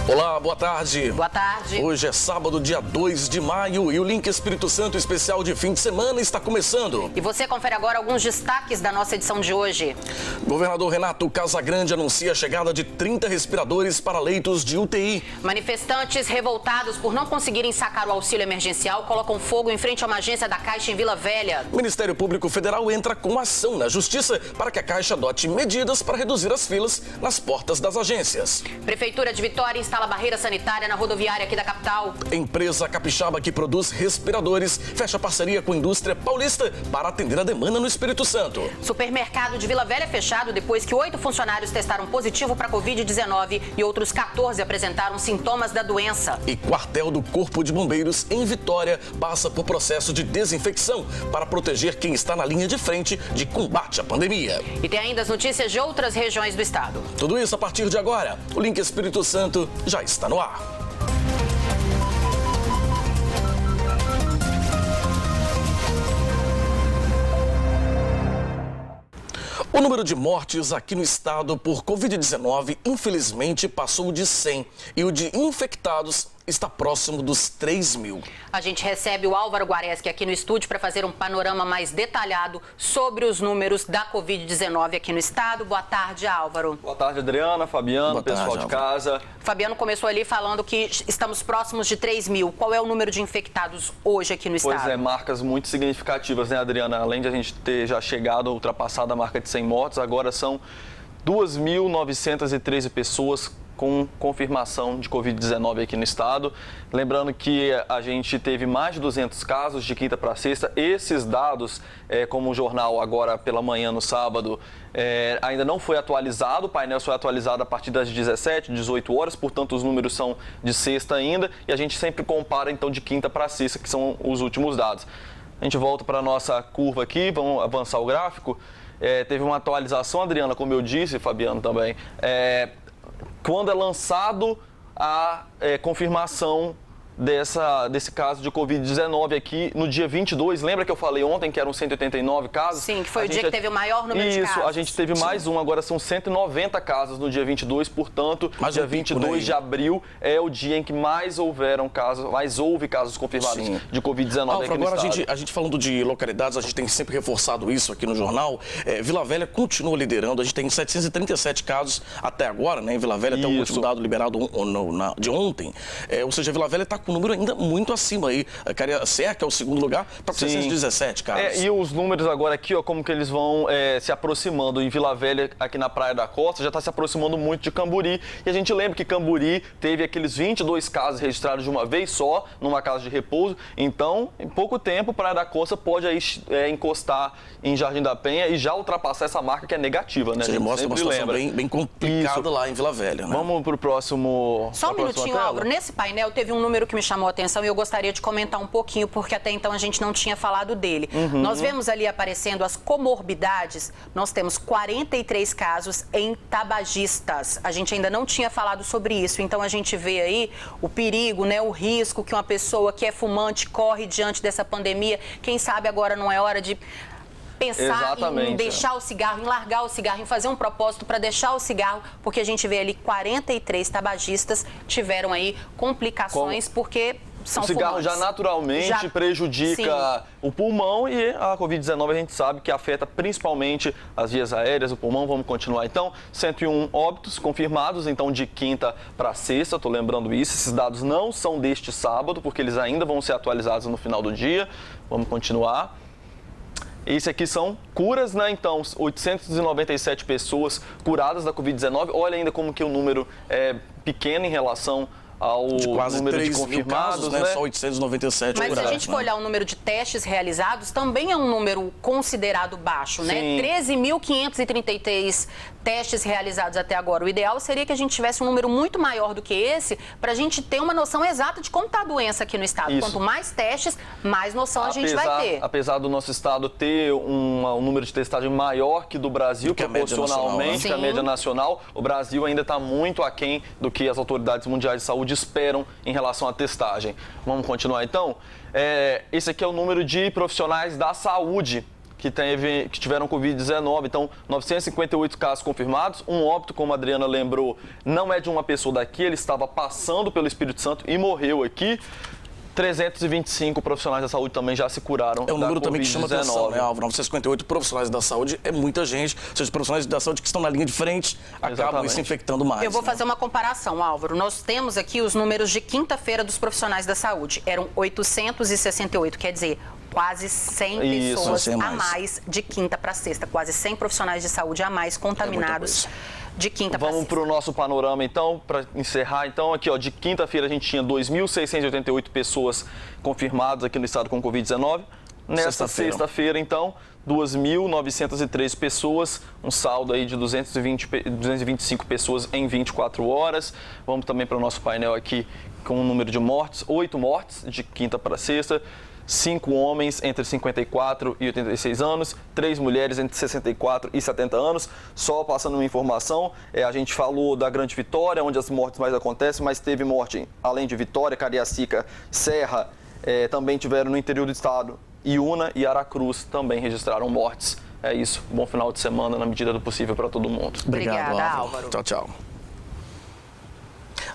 Olá, boa tarde. Boa tarde. Hoje é sábado, dia 2 de maio e o Link Espírito Santo especial de fim de semana está começando. E você confere agora alguns destaques da nossa edição de hoje. Governador Renato Casagrande anuncia a chegada de 30 respiradores para leitos de UTI. Manifestantes revoltados por não conseguirem sacar o auxílio emergencial colocam fogo em frente a uma agência da Caixa em Vila Velha. O Ministério Público Federal entra com ação na Justiça para que a Caixa adote medidas para reduzir as filas nas portas das agências. Prefeitura de Vitória instala barreira sanitária na rodoviária aqui da capital. Empresa capixaba que produz respiradores fecha parceria com a indústria paulista para atender a demanda no Espírito Santo. Supermercado de Vila Velha fechado depois que 8 funcionários testaram positivo para Covid-19 e outros 14 apresentaram sintomas da doença. E quartel do Corpo de Bombeiros em Vitória passa por processo de desinfecção para proteger quem está na linha de frente de combate à pandemia. E tem ainda as notícias de outras regiões do estado. Tudo isso a partir de agora. O Link Espírito Santo já está no ar. O número de mortes aqui no estado por Covid-19, infelizmente, passou de 100 e o de infectados está próximo dos 3.000. A gente recebe o Álvaro Guareschi aqui no estúdio para fazer um panorama mais detalhado sobre os números da Covid-19 aqui no estado. Boa tarde, Álvaro. Boa tarde, Adriana, Fabiano, pessoal de casa. Fabiano começou ali falando que estamos próximos de 3.000. Qual é o número de infectados hoje aqui no estado? Pois é, marcas muito significativas, né, Adriana? Além de a gente ter já chegado, ultrapassado a marca de 100 mortes, agora são 2.913 pessoas com confirmação de Covid-19 aqui no estado. Lembrando que a gente teve mais de 200 casos de quinta para sexta. Esses dados, como o jornal agora pela manhã no sábado, ainda não foi atualizado. O painel foi atualizado a partir das 17, 18 horas, portanto os números são de sexta ainda. E a gente sempre compara então de quinta para sexta, que são os últimos dados. A gente volta para a nossa curva aqui, vamos avançar o gráfico. Teve uma atualização, Adriana, como eu disse, Fabiano também. Quando é lançado a confirmação desse caso de Covid-19 aqui no dia 22, lembra que eu falei ontem que eram 189 casos? Sim, que foi o dia que teve o maior número de casos. Isso, a gente teve mais um, agora são 190 casos no dia 22, portanto, dia 22 de abril é o dia em que mais houve casos confirmados de Covid-19 aqui no agora estado. a gente falando de localidades, a gente tem sempre reforçado isso aqui no jornal. Vila Velha continua liderando, a gente tem 737 casos até agora, né, em Vila Velha, até o último dado liberado de ontem. Ou seja, Vila Velha está com um número ainda muito acima aí. Cariacica, que é o segundo lugar, para 617 casos. E os números agora aqui, ó, como que eles vão se aproximando. Em Vila Velha, aqui na Praia da Costa, já está se aproximando muito de Camburi. E a gente lembra que Camburi teve aqueles 22 casos registrados de uma vez só, numa casa de repouso. Então, em pouco tempo, Praia da Costa pode aí encostar em Jardim da Penha e já ultrapassar essa marca que é negativa, né? Você mostra uma situação bem complicada lá em Vila Velha, né? Vamos para o próximo... Só um minutinho, Álvaro. Nesse painel teve um número que me chamou a atenção e eu gostaria de comentar um pouquinho, porque até então a gente não tinha falado dele. Nós vemos ali aparecendo as comorbidades, nós temos 43 casos em tabagistas. A gente ainda não tinha falado sobre isso, então a gente vê aí o perigo, né, o risco que uma pessoa que é fumante corre diante dessa pandemia. Quem sabe agora não é hora de pensar em deixar o cigarro, em largar o cigarro, em fazer um propósito para deixar o cigarro, porque a gente vê ali 43 tabagistas tiveram aí complicações porque são fumantes. O cigarro já naturalmente prejudica o pulmão e a Covid-19 a gente sabe que afeta principalmente as vias aéreas, o pulmão. Vamos continuar então. 101 óbitos confirmados, então de quinta para sexta, estou lembrando isso. Esses dados não são deste sábado, porque eles ainda vão ser atualizados no final do dia. Vamos continuar. Esse aqui são curas, né? Então, 897 pessoas curadas da Covid-19. Olha ainda como que o número é pequeno em relação ao de quase número de 3.000 confirmados, casos, né? Só 897 Mas curados, se a gente for olhar o número de testes realizados, também é um número considerado baixo, né? 13.533 testes realizados até agora. O ideal seria que a gente tivesse um número muito maior do que esse, para a gente ter uma noção exata de como está a doença aqui no estado. Isso. Quanto mais testes, mais noção a gente vai ter. Apesar do nosso estado ter um número de testagem maior que do Brasil, proporcionalmente, que a média nacional, o Brasil ainda está muito aquém do que as autoridades mundiais de saúde esperam em relação à testagem. Vamos continuar então? Esse aqui é o número de profissionais da saúde que tiveram Covid-19. Então, 958 casos confirmados. Um óbito, como a Adriana lembrou, não é de uma pessoa daqui, ele estava passando pelo Espírito Santo e morreu aqui. 325 profissionais da saúde também já se curaram. É um número também que chama atenção, né, Álvaro? 958 profissionais da saúde é muita gente. Ou seja, os profissionais da saúde que estão na linha de frente acabam se infectando mais. Eu vou fazer uma comparação, Álvaro. Nós temos aqui os números de quinta-feira dos profissionais da saúde. Eram 868, quer dizer, quase 100 pessoas a mais de quinta para sexta. Quase 100 profissionais de saúde a mais contaminados. De quinta para sexta. Vamos para o nosso panorama, então, para encerrar. Então, aqui, ó, de quinta-feira a gente tinha 2.688 pessoas confirmadas aqui no estado com Covid-19. Nesta sexta-feira, então, 2.903 pessoas, um saldo aí de 225 pessoas em 24 horas. Vamos também para o nosso painel aqui com o número de mortes, 8 mortes de quinta para sexta. 5 homens entre 54 e 86 anos, 3 mulheres entre 64 e 70 anos. Só passando uma informação, a gente falou da Grande Vitória, onde as mortes mais acontecem, mas teve morte, além de Vitória, Cariacica, Serra, também tiveram no interior do estado. Iuna e Aracruz também registraram mortes. É isso, bom final de semana na medida do possível para todo mundo. Obrigada, Álvaro. Tchau, tchau.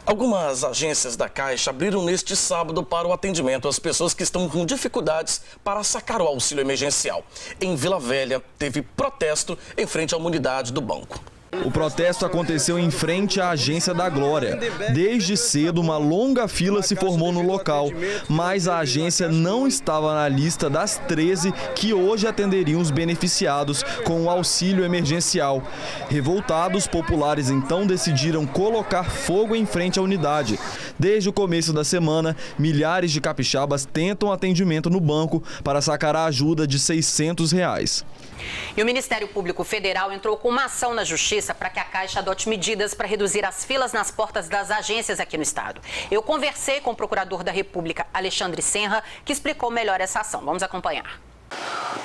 Algumas agências da Caixa abriram neste sábado para o atendimento às pessoas que estão com dificuldades para sacar o auxílio emergencial. Em Vila Velha, teve protesto em frente à unidade do banco. O protesto aconteceu em frente à agência da Glória. Desde cedo, uma longa fila se formou no local, mas a agência não estava na lista das 13 que hoje atenderiam os beneficiados com o auxílio emergencial. Revoltados, populares então decidiram colocar fogo em frente à unidade. Desde o começo da semana, milhares de capixabas tentam atendimento no banco para sacar a ajuda de R$600. E o Ministério Público Federal entrou com uma ação na Justiça para que a Caixa adote medidas para reduzir as filas nas portas das agências aqui no estado. Eu conversei com o Procurador da República, Alexandre Senra, que explicou melhor essa ação. Vamos acompanhar.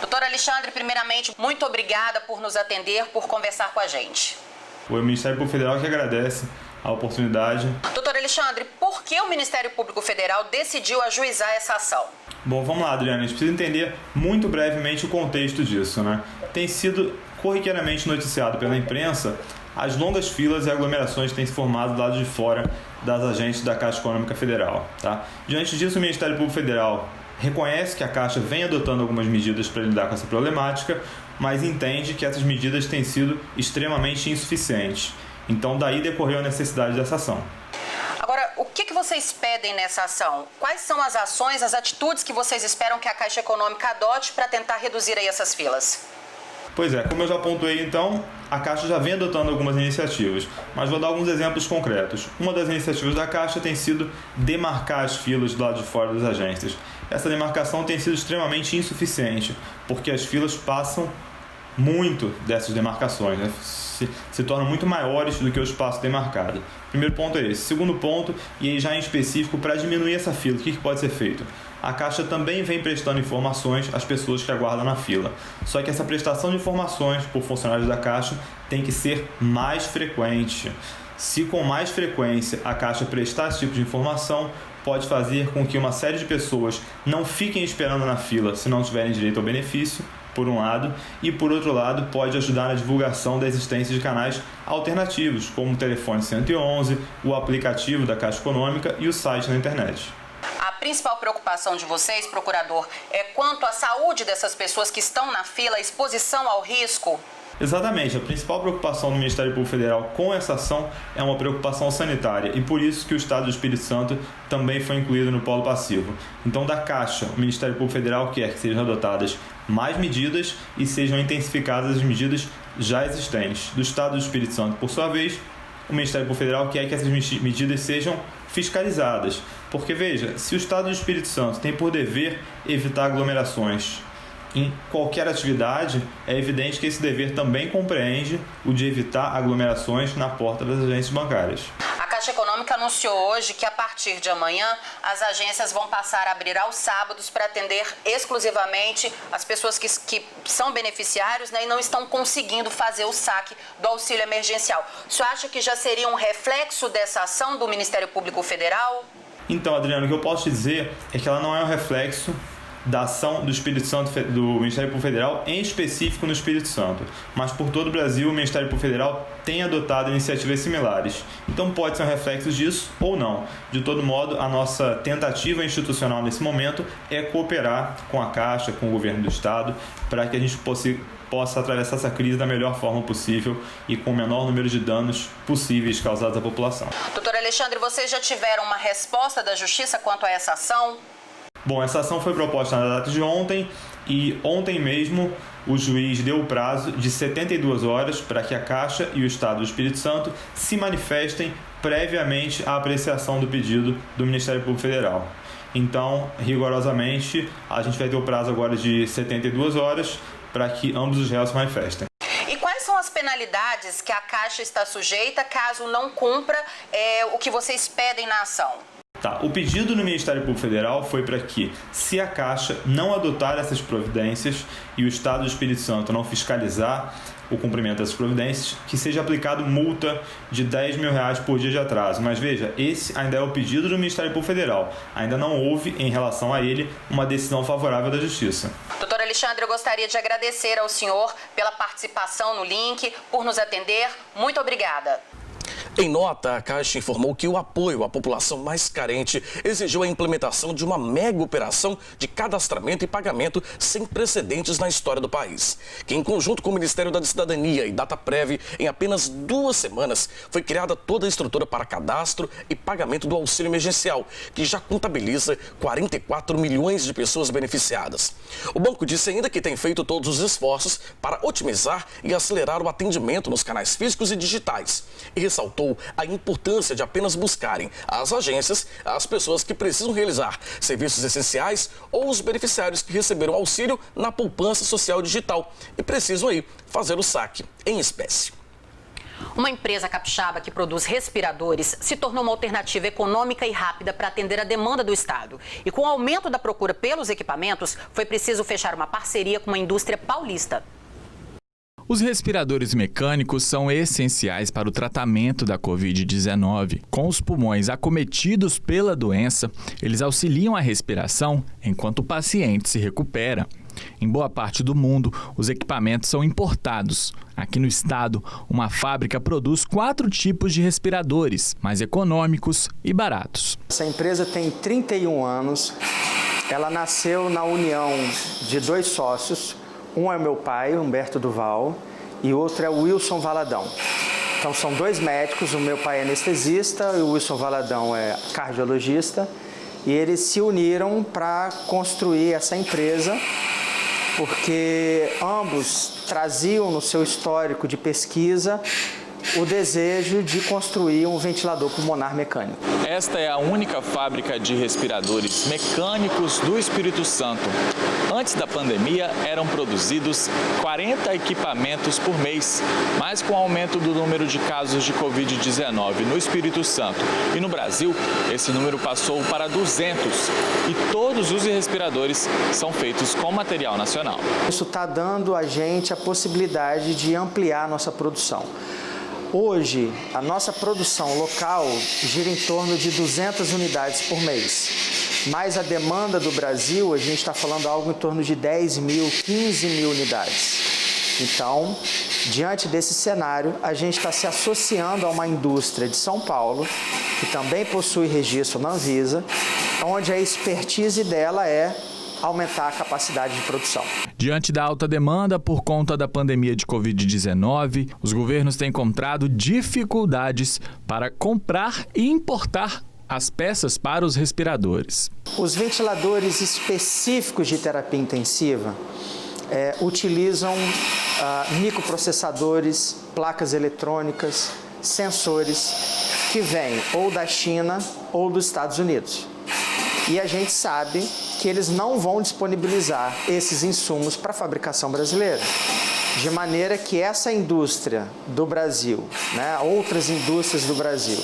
Doutor Alexandre, primeiramente, muito obrigada por nos atender, por conversar com a gente. O Ministério Público Federal que agradece a oportunidade. Doutor Alexandre, por que o Ministério Público Federal decidiu ajuizar essa ação? Bom, vamos lá, Adriana. A gente precisa entender muito brevemente o contexto disso, né? Tem sido corriqueiramente noticiado pela imprensa as longas filas e aglomerações que têm se formado do lado de fora das agências da Caixa Econômica Federal, tá? Diante disso, o Ministério Público Federal reconhece que a Caixa vem adotando algumas medidas para lidar com essa problemática, mas entende que essas medidas têm sido extremamente insuficientes. Então, daí decorreu a necessidade dessa ação. Agora, o que vocês pedem nessa ação? Quais são as ações, as atitudes que vocês esperam que a Caixa Econômica adote para tentar reduzir aí essas filas? Pois é, como eu já pontuei então, a Caixa já vem adotando algumas iniciativas, mas vou dar alguns exemplos concretos. Uma das iniciativas da Caixa tem sido demarcar as filas do lado de fora das agências. Essa demarcação tem sido extremamente insuficiente, porque as filas passam muito dessas demarcações, né? Se tornam muito maiores do que o espaço demarcado. Primeiro ponto é esse. Segundo ponto, e aí já em específico, para diminuir essa fila, o que pode ser feito? A Caixa também vem prestando informações às pessoas que aguardam na fila. Só que essa prestação de informações por funcionários da Caixa tem que ser mais frequente. Se com mais frequência a Caixa prestar esse tipo de informação, pode fazer com que uma série de pessoas não fiquem esperando na fila se não tiverem direito ao benefício, por um lado, e por outro lado pode ajudar na divulgação da existência de canais alternativos, como o telefone 111, o aplicativo da Caixa Econômica e o site na internet. A principal preocupação de vocês, procurador, é quanto à saúde dessas pessoas que estão na fila, a exposição ao risco? Exatamente, a principal preocupação do Ministério Público Federal com essa ação é uma preocupação sanitária e por isso que o Estado do Espírito Santo também foi incluído no polo passivo. Então, da Caixa, o Ministério Público Federal quer que sejam adotadas mais medidas e sejam intensificadas as medidas já existentes. Do Estado do Espírito Santo, por sua vez, o Ministério Público Federal quer que essas medidas sejam fiscalizadas. Porque, veja, se o Estado do Espírito Santo tem por dever evitar aglomerações em qualquer atividade, é evidente que esse dever também compreende o de evitar aglomerações na porta das agências bancárias. A Caixa Econômica anunciou hoje que a partir de amanhã as agências vão passar a abrir aos sábados para atender exclusivamente as pessoas que são beneficiários, né, e não estão conseguindo fazer o saque do auxílio emergencial. O senhor acha que já seria um reflexo dessa ação do Ministério Público Federal? Então, Adriano, o que eu posso te dizer é que ela não é um reflexo da ação do Espírito Santo, do Ministério Público Federal, em específico no Espírito Santo. Mas por todo o Brasil, o Ministério Público Federal tem adotado iniciativas similares. Então pode ser um reflexo disso ou não. De todo modo, a nossa tentativa institucional nesse momento é cooperar com a Caixa, com o governo do Estado, para que a gente possa atravessar essa crise da melhor forma possível e com o menor número de danos possíveis causados à população. Doutor Alexandre, vocês já tiveram uma resposta da Justiça quanto a essa ação? Bom, essa ação foi proposta na data de ontem e ontem mesmo o juiz deu o prazo de 72 horas para que a Caixa e o Estado do Espírito Santo se manifestem previamente à apreciação do pedido do Ministério Público Federal. Então, rigorosamente, a gente vai ter o prazo agora de 72 horas para que ambos os réus se manifestem. E quais são as penalidades que a Caixa está sujeita caso não cumpra o que vocês pedem na ação? O pedido no Ministério Público Federal foi para que, se a Caixa não adotar essas providências e o Estado do Espírito Santo não fiscalizar o cumprimento dessas providências, que seja aplicado multa de R$10 mil por dia de atraso. Mas veja, esse ainda é o pedido do Ministério Público Federal. Ainda não houve, em relação a ele, uma decisão favorável da Justiça. Doutor Alexandre, eu gostaria de agradecer ao senhor pela participação no link, por nos atender. Muito obrigada. Em nota, a Caixa informou que o apoio à população mais carente exigiu a implementação de uma mega operação de cadastramento e pagamento sem precedentes na história do país, que em conjunto com o Ministério da Cidadania e Dataprev, em apenas 2 semanas, foi criada toda a estrutura para cadastro e pagamento do auxílio emergencial, que já contabiliza 44 milhões de pessoas beneficiadas. O banco disse ainda que tem feito todos os esforços para otimizar e acelerar o atendimento nos canais físicos e digitais e ressaltou a importância de apenas buscarem as agências as pessoas que precisam realizar serviços essenciais ou os beneficiários que receberam auxílio na poupança social digital e precisam aí fazer o saque em espécie. Uma empresa capixaba que produz respiradores se tornou uma alternativa econômica e rápida para atender a demanda do Estado. E com o aumento da procura pelos equipamentos, foi preciso fechar uma parceria com uma indústria paulista. Os respiradores mecânicos são essenciais para o tratamento da Covid-19. Com os pulmões acometidos pela doença, eles auxiliam a respiração enquanto o paciente se recupera. Em boa parte do mundo, os equipamentos são importados. Aqui no estado, uma fábrica produz 4 tipos de respiradores, mais econômicos e baratos. Essa empresa tem 31 anos. Ela nasceu na união de 2 sócios. Um é meu pai, Humberto Duval, e outro é o Wilson Valadão. Então são 2 médicos, o meu pai é anestesista e o Wilson Valadão é cardiologista. E eles se uniram para construir essa empresa, porque ambos traziam no seu histórico de pesquisa o desejo de construir um ventilador pulmonar mecânico. Esta é a única fábrica de respiradores mecânicos do Espírito Santo. Antes da pandemia, eram produzidos 40 equipamentos por mês, mas com o aumento do número de casos de Covid-19 no Espírito Santo e no Brasil, esse número passou para 200 e todos os respiradores são feitos com material nacional. Isso está dando a gente a possibilidade de ampliar a nossa produção. Hoje, a nossa produção local gira em torno de 200 unidades por mês. Mas a demanda do Brasil, a gente está falando algo em torno de 10 mil, 15 mil unidades. Então, diante desse cenário, a gente está se associando a uma indústria de São Paulo, que também possui registro na Anvisa, onde a expertise dela é aumentar a capacidade de produção. Diante da alta demanda por conta da pandemia de Covid-19, os governos têm encontrado dificuldades para comprar e importar as peças para os respiradores. Os ventiladores específicos de terapia intensiva utilizam microprocessadores, placas eletrônicas, sensores que vêm ou da China ou dos Estados Unidos. E a gente sabe que eles não vão disponibilizar esses insumos para a fabricação brasileira. De maneira que essa indústria do Brasil, outras indústrias do Brasil,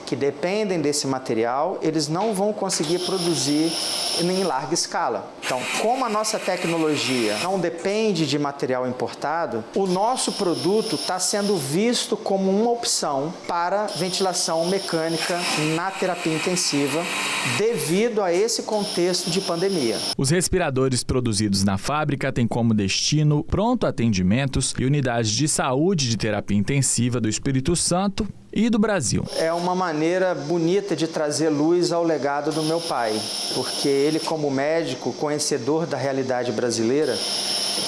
que dependem desse material, eles não vão conseguir produzir em larga escala. Então, como a nossa tecnologia não depende de material importado, o nosso produto está sendo visto como uma opção para ventilação mecânica na terapia intensiva devido a esse contexto de pandemia. Os respiradores produzidos na fábrica têm como destino pronto atendimentos e unidades de saúde de terapia intensiva do Espírito Santo e do Brasil. É uma maneira bonita de trazer luz ao legado do meu pai, porque ele, como médico, conhecedor da realidade brasileira,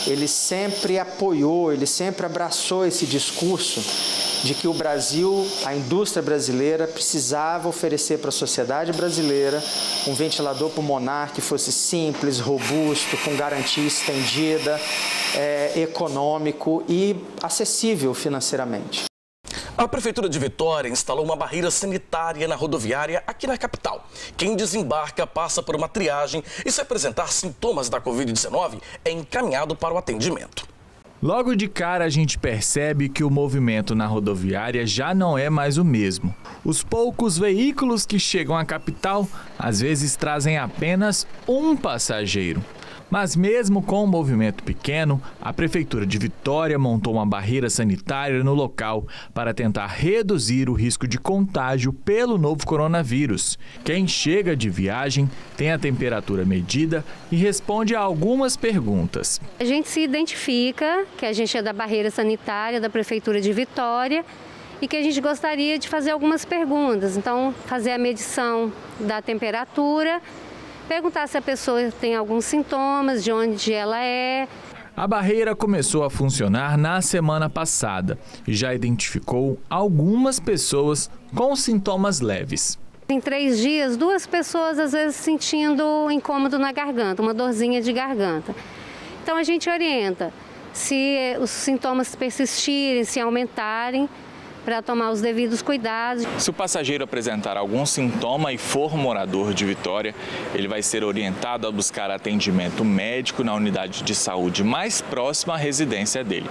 ele sempre apoiou, ele sempre abraçou esse discurso de que o Brasil, a indústria brasileira, precisava oferecer para a sociedade brasileira um ventilador pulmonar que fosse simples, robusto, com garantia estendida, econômico e acessível financeiramente. A Prefeitura de Vitória instalou uma barreira sanitária na rodoviária aqui na capital. Quem desembarca passa por uma triagem e, se apresentar sintomas da Covid-19, é encaminhado para o atendimento. Logo de cara a gente percebe que o movimento na rodoviária já não é mais o mesmo. Os poucos veículos que chegam à capital às vezes trazem apenas um passageiro. Mas mesmo com um movimento pequeno, a Prefeitura de Vitória montou uma barreira sanitária no local para tentar reduzir o risco de contágio pelo novo coronavírus. Quem chega de viagem tem a temperatura medida e responde a algumas perguntas. A gente se identifica que a gente é da barreira sanitária da Prefeitura de Vitória e que a gente gostaria de fazer algumas perguntas. Então, fazer a medição da temperatura, perguntar se a pessoa tem alguns sintomas, de onde ela é. A barreira começou a funcionar na semana passada e já identificou algumas pessoas com sintomas leves. Em 3 dias, 2 pessoas às vezes sentindo incômodo na garganta, uma dorzinha de garganta. Então a gente orienta, se os sintomas persistirem, se aumentarem, para tomar os devidos cuidados. Se o passageiro apresentar algum sintoma e for morador de Vitória, ele vai ser orientado a buscar atendimento médico na unidade de saúde mais próxima à residência dele.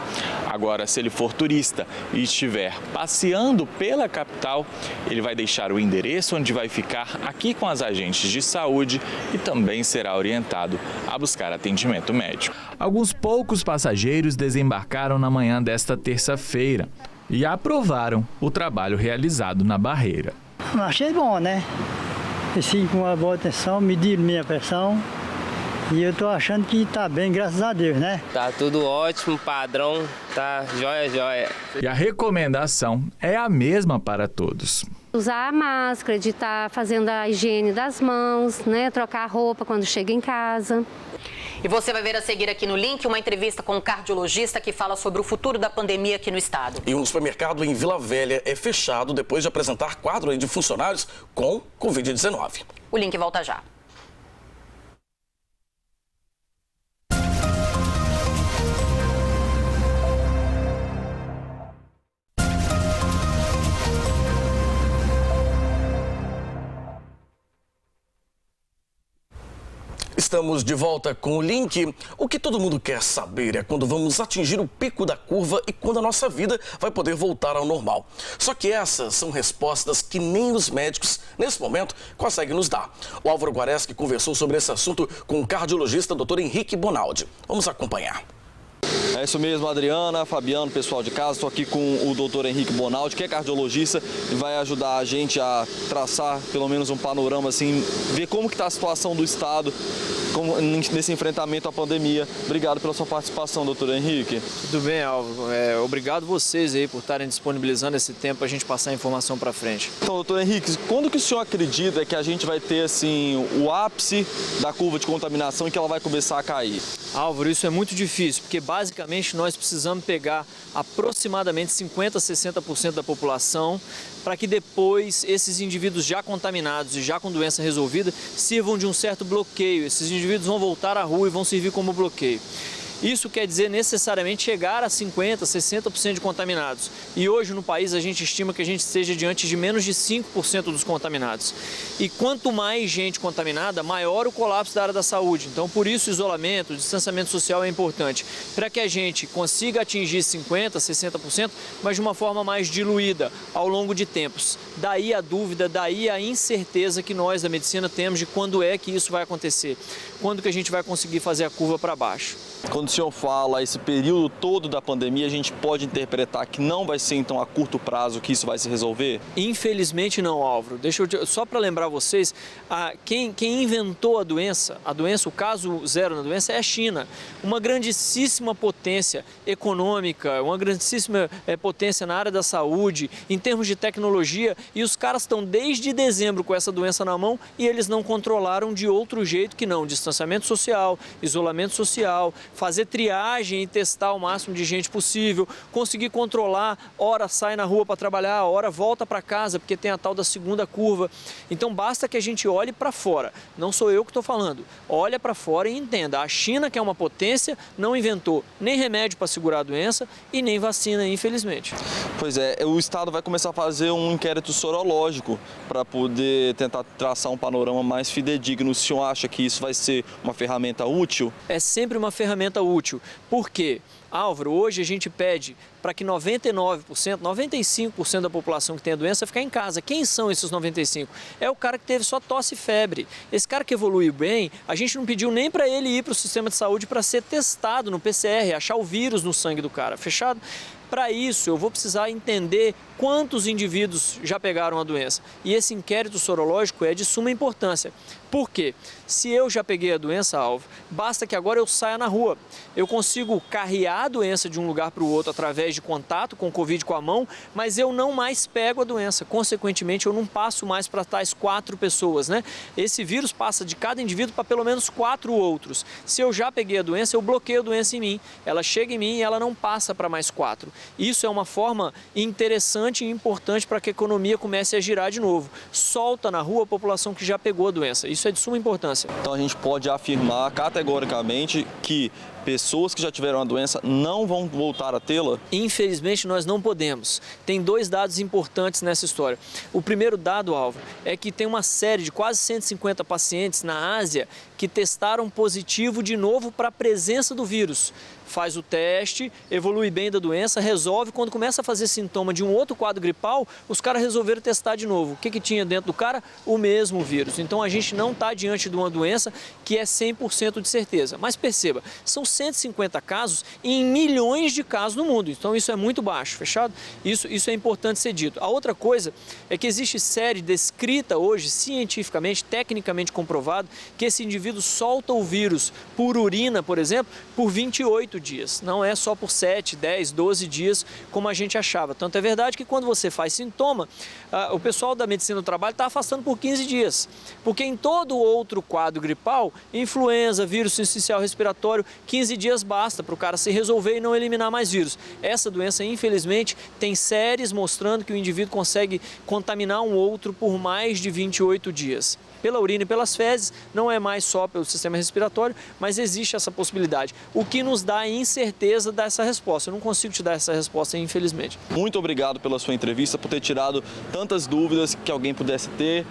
Agora, se ele for turista e estiver passeando pela capital, ele vai deixar o endereço onde vai ficar aqui com as agentes de saúde e também será orientado a buscar atendimento médico. Alguns poucos passageiros desembarcaram na manhã desta terça-feira e aprovaram o trabalho realizado na barreira. Achei bom, né? Assim, com uma boa atenção, mediram minha pressão e eu tô achando que tá bem, graças a Deus, né? Tá tudo ótimo, padrão, tá jóia, jóia. E a recomendação é a mesma para todos. Usar a máscara, de estar fazendo a higiene das mãos, né? Trocar a roupa quando chega em casa. E você vai ver a seguir aqui no link uma entrevista com um cardiologista que fala sobre o futuro da pandemia aqui no estado. E um supermercado em Vila Velha é fechado depois de apresentar quadro de funcionários com Covid-19. O link volta já. Estamos de volta com o link. O que todo mundo quer saber é quando vamos atingir o pico da curva e quando a nossa vida vai poder voltar ao normal. Só que essas são respostas que nem os médicos, nesse momento, conseguem nos dar. O Álvaro Guareschi conversou sobre esse assunto com o cardiologista Dr. Henrique Bonaldi. Vamos acompanhar. É isso mesmo, Adriana, Fabiano, pessoal de casa. Estou aqui com o doutor Henrique Bonaldi, que é cardiologista e vai ajudar a gente a traçar pelo menos um panorama, assim, ver como que está a situação do estado nesse enfrentamento à pandemia. Obrigado pela sua participação, doutor Henrique. Tudo bem, Álvaro. Obrigado vocês aí por estarem disponibilizando esse tempo para a gente passar a informação para frente. Então, doutor Henrique, quando que o senhor acredita que a gente vai ter, assim, o ápice da curva de contaminação e que ela vai começar a cair? Álvaro, isso é muito difícil, porque basicamente nós precisamos pegar aproximadamente 50% a 60% da população para que depois esses indivíduos já contaminados e já com doença resolvida sirvam de um certo bloqueio. Esses indivíduos vão voltar à rua e vão servir como bloqueio. Isso quer dizer necessariamente chegar a 50%, 60% de contaminados. E hoje no país a gente estima que a gente esteja diante de menos de 5% dos contaminados. E quanto mais gente contaminada, maior o colapso da área da saúde. Então, por isso, o isolamento, o distanciamento social é importante, para que a gente consiga atingir 50%, 60%, mas de uma forma mais diluída ao longo de tempos. Daí a dúvida, daí a incerteza que nós da medicina temos de quando é que isso vai acontecer, quando que a gente vai conseguir fazer a curva para baixo. Quando o senhor fala esse período todo da pandemia, a gente pode interpretar que não vai ser então a curto prazo que isso vai se resolver? Infelizmente não, Álvaro. Só para lembrar vocês, quem inventou a doença, o caso zero na doença é a China, uma grandíssima potência econômica, uma grandíssima potência na área da saúde, em termos de tecnologia, e os caras estão desde dezembro com essa doença na mão e eles não controlaram de outro jeito que não, distanciamento social, isolamento social, fazer triagem e testar o máximo de gente possível, conseguir controlar, hora sai na rua para trabalhar, hora volta para casa, porque tem a tal da segunda curva. Então basta que a gente olhe para fora, não sou eu que estou falando, olha para fora e entenda, a China, que é uma potência, não inventou nem remédio para segurar a doença e nem vacina, infelizmente. Pois é, o Estado vai começar a fazer um inquérito sorológico para poder tentar traçar um panorama mais fidedigno. O senhor acha que isso vai ser uma ferramenta útil? É sempre uma ferramenta útil. Por quê? Álvaro, hoje a gente pede para que 99%, 95% da população que tem a doença ficar em casa. Quem são esses 95%? É o cara que teve só tosse e febre. Esse cara que evoluiu bem, a gente não pediu nem para ele ir para o sistema de saúde para ser testado no PCR, achar o vírus no sangue do cara, fechado? Para isso, eu vou precisar entender quantos indivíduos já pegaram a doença. E esse inquérito sorológico é de suma importância. Por quê? Se eu já peguei a doença, Álvaro, basta que agora eu saia na rua. Eu consigo carrear a doença de um lugar para o outro através de contato com o Covid com a mão, mas eu não mais pego a doença. Consequentemente, eu não passo mais para tais 4 pessoas, né? Esse vírus passa de cada indivíduo para pelo menos 4 outros. Se eu já peguei a doença, eu bloqueio a doença em mim. Ela chega em mim e ela não passa para mais 4. Isso é uma forma interessante e importante para que a economia comece a girar de novo. Solta na rua a população que já pegou a doença. Isso é de suma importância. Então a gente pode afirmar categoricamente que pessoas que já tiveram a doença não vão voltar a tê-la? Infelizmente, nós não podemos. Tem 2 dados importantes nessa história. O primeiro dado, Álvaro, é que tem uma série de quase 150 pacientes na Ásia que testaram positivo de novo para a presença do vírus. Faz o teste, evolui bem da doença, resolve. Quando começa a fazer sintoma de um outro quadro gripal, os caras resolveram testar de novo. O que tinha dentro do cara? O mesmo vírus. Então a gente não está diante de uma doença que é 100% de certeza. Mas perceba, são 150 casos em milhões de casos no mundo. Então isso é muito baixo, fechado? Isso é importante ser dito. A outra coisa é que existe série descrita hoje, cientificamente, tecnicamente comprovado, que esse indivíduo solta o vírus por urina, por exemplo, por 28 dias. Não é só por 7, 10, 12 dias, como a gente achava. Tanto é verdade que quando você faz sintoma, o pessoal da medicina do trabalho está afastando por 15 dias. Porque em todo outro quadro gripal, influenza, vírus sincicial respiratório, 15 dias basta para o cara se resolver e não eliminar mais vírus. Essa doença, infelizmente, tem séries mostrando que o indivíduo consegue contaminar um outro por mais de 28 dias. Pela urina e pelas fezes, não é mais só pelo sistema respiratório, mas existe essa possibilidade. O que nos dá a incerteza dessa resposta. Eu não consigo te dar essa resposta, infelizmente. Muito obrigado pela sua entrevista, por ter tirado tantas dúvidas que alguém pudesse ter.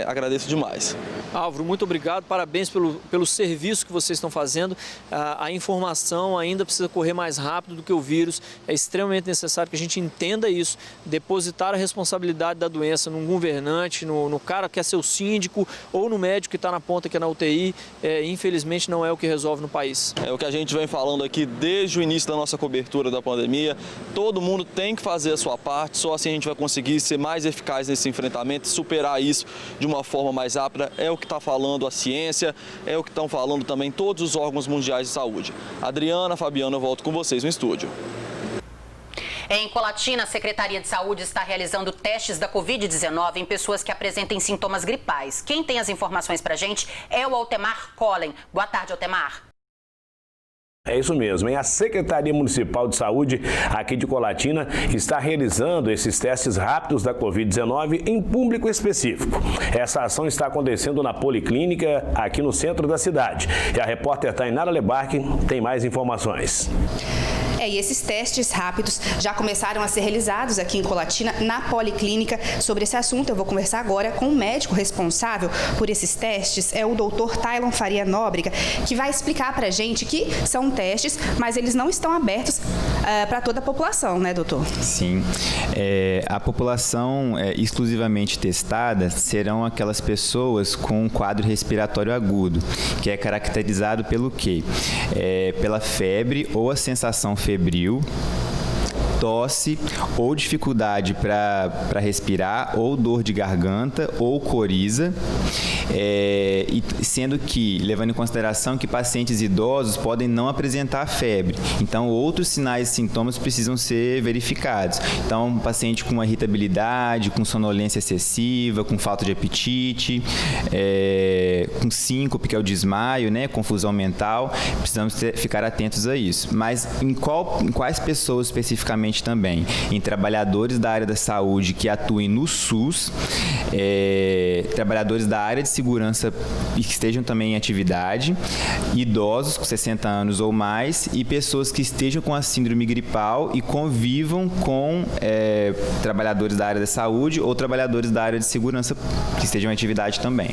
Agradeço demais. Álvaro, muito obrigado, parabéns pelo serviço que vocês estão fazendo. A informação ainda precisa correr mais rápido do que o vírus. É extremamente necessário que a gente entenda isso. Depositar a responsabilidade da doença num governante, no cara que é seu síndico ou no médico que está na ponta, que é na UTI, infelizmente não é o que resolve no país. É o que a gente vem falando aqui desde o início da nossa cobertura da pandemia. Todo mundo tem que fazer a sua parte, só assim a gente vai conseguir ser mais eficaz nesse enfrentamento, superar isso de uma forma mais rápida. É o que está falando a ciência, é o que estão falando também todos os órgãos mundiais de saúde. Adriana, Fabiana, eu volto com vocês no estúdio. Em Colatina, a Secretaria de Saúde está realizando testes da Covid-19 em pessoas que apresentem sintomas gripais. Quem tem as informações para a gente é o Altemar Collen. Boa tarde, Altemar. É isso mesmo, hein? A Secretaria Municipal de Saúde aqui de Colatina está realizando esses testes rápidos da Covid-19 em público específico. Essa ação está acontecendo na Policlínica aqui no centro da cidade. E a repórter Tainara Lebarque tem mais informações. E esses testes rápidos já começaram a ser realizados aqui em Colatina, na Policlínica. Sobre esse assunto, eu vou conversar agora com o médico responsável por esses testes, é o Dr. Tailon Faria Nóbrega, que vai explicar pra gente que são testes, mas eles não estão abertos para toda a população, né, doutor? Sim. A população exclusivamente testada serão aquelas pessoas com um quadro respiratório agudo, que é caracterizado pelo quê? Pela febre ou a sensação febril, tosse ou dificuldade para respirar, ou dor de garganta, ou coriza, e sendo que, levando em consideração que pacientes idosos podem não apresentar febre, então outros sinais e sintomas precisam ser verificados. Então, um paciente com uma irritabilidade, com sonolência excessiva, com falta de apetite, com síncope, que é o desmaio, né, confusão mental, precisamos ficar atentos a isso. Mas em quais pessoas especificamente também? Em trabalhadores da área da saúde que atuem no SUS, trabalhadores da área de segurança e que estejam também em atividade, idosos com 60 anos ou mais e pessoas que estejam com a síndrome gripal e convivam com trabalhadores da área da saúde ou trabalhadores da área de segurança que estejam em atividade também.